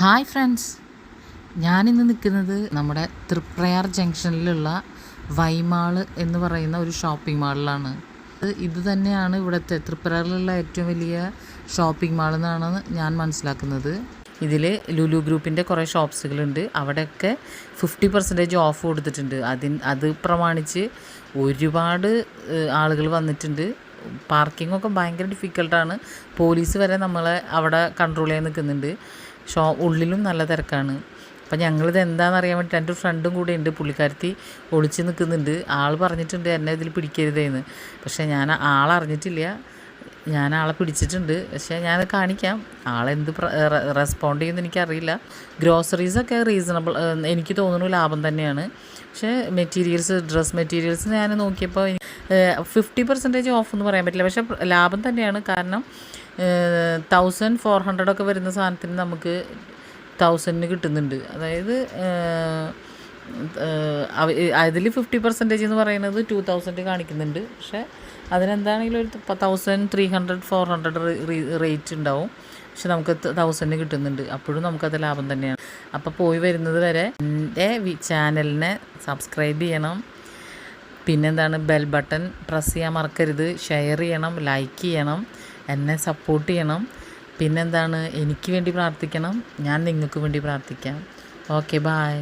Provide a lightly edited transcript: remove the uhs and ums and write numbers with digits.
Hi friends, ഞാനിന്ന് നിൽക്കുന്നത് നമ്മുടെ തൃപ്രയാർ ജംഗ്ഷനിലുള്ള വൈമാള് എന്ന് പറയുന്ന ഒരു ഷോപ്പിംഗ് മാളിലാണ്. ഇത് തന്നെയാണ് ഇവിടുത്തെ തൃപ്രയാറിലുള്ള ഏറ്റവും വലിയ ഷോപ്പിംഗ് മാൾ എന്നാണ് ഞാൻ മനസ്സിലാക്കുന്നത്. ഇതിൽ ലുലു ഗ്രൂപ്പിൻ്റെ കുറേ ഷോപ്സുകളുണ്ട്. അവിടെയൊക്കെ 50% ഓഫ് കൊടുത്തിട്ടുണ്ട്. അത് പ്രമാണിച്ച് ഒരുപാട് ആളുകൾ വന്നിട്ടുണ്ട്. പാർക്കിങ്ങൊക്കെ ഭയങ്കര ഡിഫിക്കൽട്ടാണ്. പോലീസ് വരെ നമ്മളെ അവിടെ കൺട്രോൾ ചെയ്യാൻ നിൽക്കുന്നുണ്ട്. ഉള്ളിലും നല്ല തിരക്കാണ്. അപ്പം ഞങ്ങളിത് എന്താണെന്ന് അറിയാൻ വേണ്ടിയിട്ട് എൻ്റെ ഒരു ഫ്രണ്ടും കൂടെ ഉണ്ട്. പുള്ളിക്കാരത്തി ഒളിച്ച് നിൽക്കുന്നുണ്ട്. ആൾ പറഞ്ഞിട്ടുണ്ട് എന്നെ ഇതിൽ പിടിക്കരുതേന്ന്. പക്ഷേ ഞാൻ ആളറിഞ്ഞിട്ടില്ല. ഞാൻ ആളെ പിടിച്ചിട്ടുണ്ട്. പക്ഷേ ഞാൻ കാണിക്കാം. ആളെന്ത് റെസ്പോണ്ട് ചെയ്യുമെന്ന് എനിക്കറിയില്ല. ഗ്രോസറീസൊക്കെ റീസണബിൾ, എനിക്ക് തോന്നുന്നു ലാഭം തന്നെയാണ്. പക്ഷേ ഡ്രസ് മെറ്റീരിയൽസ് ഞാൻ നോക്കിയപ്പോൾ 50% ഓഫ് എന്ന് പറയാൻ പറ്റില്ല. പക്ഷേ ലാഭം തന്നെയാണ്. കാരണം 1400 ഒക്കെ വരുന്ന സാധനത്തിന് നമുക്ക് 1000 കിട്ടുന്നുണ്ട്. അതായത് അതിൽ 50% എന്ന് പറയുന്നത് 2000 കാണിക്കുന്നുണ്ട്. പക്ഷേ അതിനെന്താണെങ്കിലും ഒരു 1300 400 റേറ്റ് ഉണ്ടാവും. പക്ഷെ നമുക്ക് 1000 കിട്ടുന്നുണ്ട്. അപ്പോഴും നമുക്കത് ലാഭം തന്നെയാണ്. അപ്പോൾ പോയി വരുന്നത് വരെ എൻ്റെ ചാനലിനെ സബ്സ്ക്രൈബ് ചെയ്യണം. പിന്നെന്താണ്, ബെൽ ബട്ടൺ പ്രസ് ചെയ്യാൻ മറക്കരുത്. ഷെയർ ചെയ്യണം, ലൈക്ക് ചെയ്യണം, എന്നെ സപ്പോർട്ട് ചെയ്യണം. പിന്നെന്താണ്, എനിക്ക് വേണ്ടി പ്രാർത്ഥിക്കണം. ഞാൻ നിങ്ങൾക്ക് വേണ്ടി പ്രാർത്ഥിക്കാം. Okay, bye.